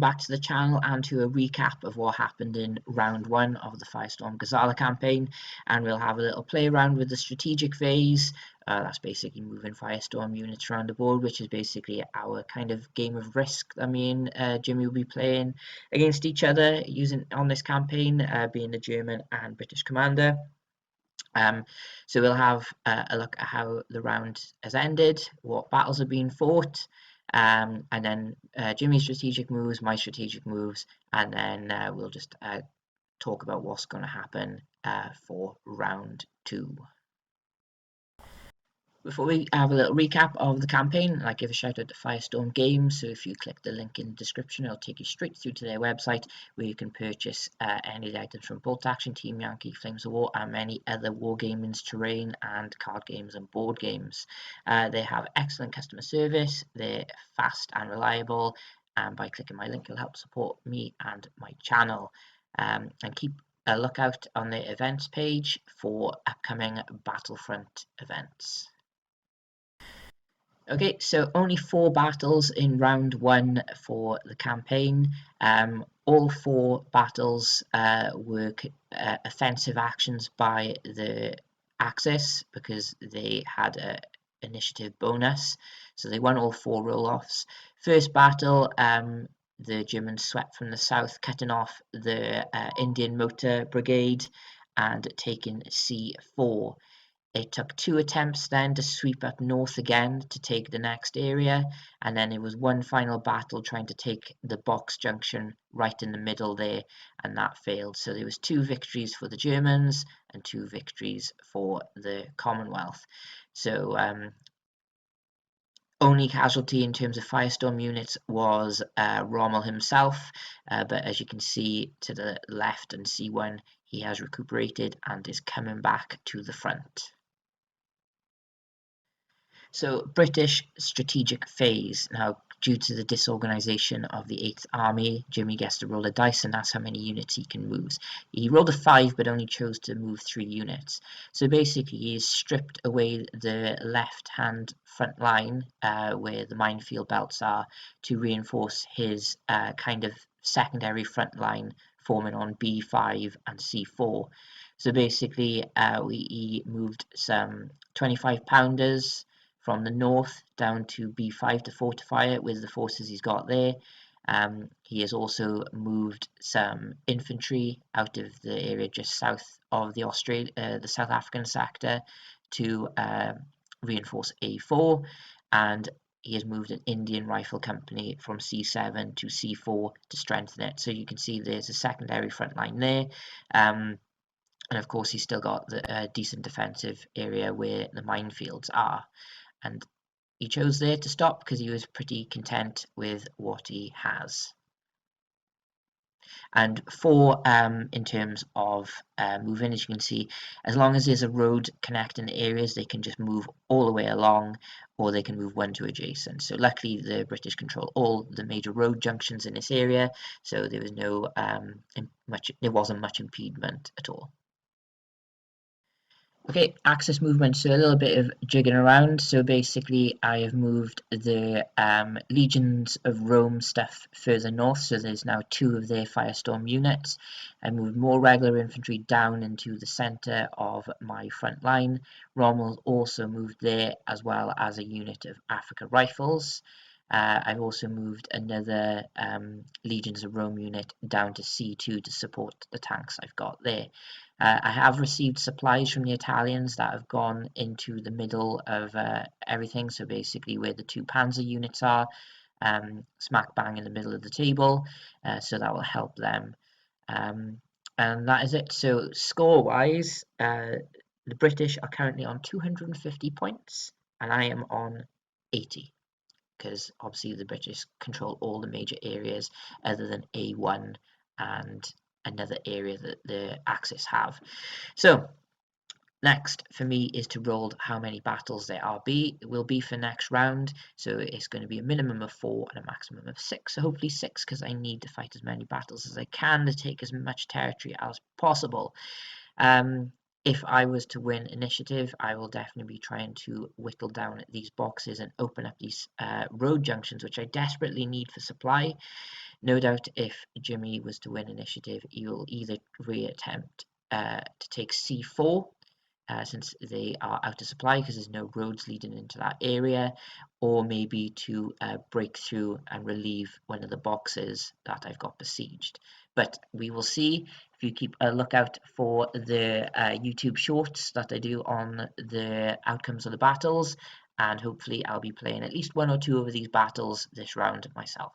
back to the channel and to a recap of what happened in round 1 of the Firestorm Gazala campaign, and we'll have a little play around with the strategic phase. That's basically moving Firestorm units around the board, which is basically our kind of game of Risk that me and Jimmy will be playing against each other using on this campaign, being the German and British commander. So we'll have a look at how the round has ended, what battles have been fought, and then Jimmy's strategic moves, my strategic moves, and then we'll just talk about what's going to happen for round 2. Before we have a little recap of the campaign, I'd give a shout out to Firestorm Games. So if you click the link in the description, it'll take you straight through to their website where you can purchase any of the items from Bolt Action, Team Yankee, Flames of War, and many other wargaming's terrain and card games and board games. They have excellent customer service, they're fast and reliable, and by clicking my link, it'll help support me and my channel. And keep a lookout on the events page for upcoming Battlefront events. Okay, so only 4 battles in round 1 for the campaign. All 4 battles were offensive actions by the Axis because they had an initiative bonus, so they won all 4 roll-offs. First battle, the Germans swept from the south, cutting off the Indian Motor Brigade and taking C4. It took 2 attempts then to sweep up north again to take the next area, and then it was one final battle trying to take the box junction right in the middle there, and that failed. So there was 2 victories for the Germans and 2 victories for the Commonwealth. So only casualty in terms of Firestorm units was Rommel himself, but as you can see to the left and C1, he has recuperated and is coming back to the front. So British strategic phase. Now, due to the disorganisation of the 8th Army, Jimmy gets to roll a dice, and that's how many units he can move. He rolled a 5 but only chose to move 3 units. So basically he's stripped away the left-hand front line where the minefield belts are to reinforce his kind of secondary front line forming on B5 and C4. So basically he moved some 25-pounders from the north down to B5 to fortify it with the forces he's got there. He has also moved some infantry out of the area just south of the South African sector to reinforce A4, and he has moved an Indian rifle company from C7 to C4 to strengthen it. So you can see there's a secondary front line there. And of course he's still got the decent defensive area where the minefields are. And he chose there to stop because he was pretty content with what he has. And for in terms of moving, as you can see, as long as there's a road connecting the areas, they can just move all the way along, or they can move one to adjacent. So luckily the British control all the major road junctions in this area, so there was no there wasn't much impediment at all. Okay, Axis movement, so a little bit of jigging around. So basically I have moved the Legions of Rome stuff further north, so there's now 2 of their Firestorm units. I moved more regular infantry down into the centre of my front line. Rommel also moved there, as well as a unit of Africa Rifles. I've also moved another Legions of Rome unit down to C2 to support the tanks I've got there. I have received supplies from the Italians that have gone into the middle of everything, so basically where the 2 Panzer units are, smack bang in the middle of the table, so that will help them. And that is it. So score-wise, the British are currently on 250 points, and I am on 80. Because obviously the British control all the major areas other than A1 and another area that the Axis have. So next for me is to roll how many battles there will be for next round. So it's going to be a minimum of 4 and a maximum of 6. So hopefully 6, because I need to fight as many battles as I can to take as much territory as possible. If I was to win initiative, I will definitely be trying to whittle down these boxes and open up these road junctions, which I desperately need for supply. No doubt if Jimmy was to win initiative, he will either reattempt to take C4, since they are out of supply because there's no roads leading into that area, or maybe to break through and relieve one of the boxes that I've got besieged. But we will see. If you keep a lookout for the YouTube shorts that I do on the outcomes of the battles, and hopefully I'll be playing at least one or two of these battles this round myself.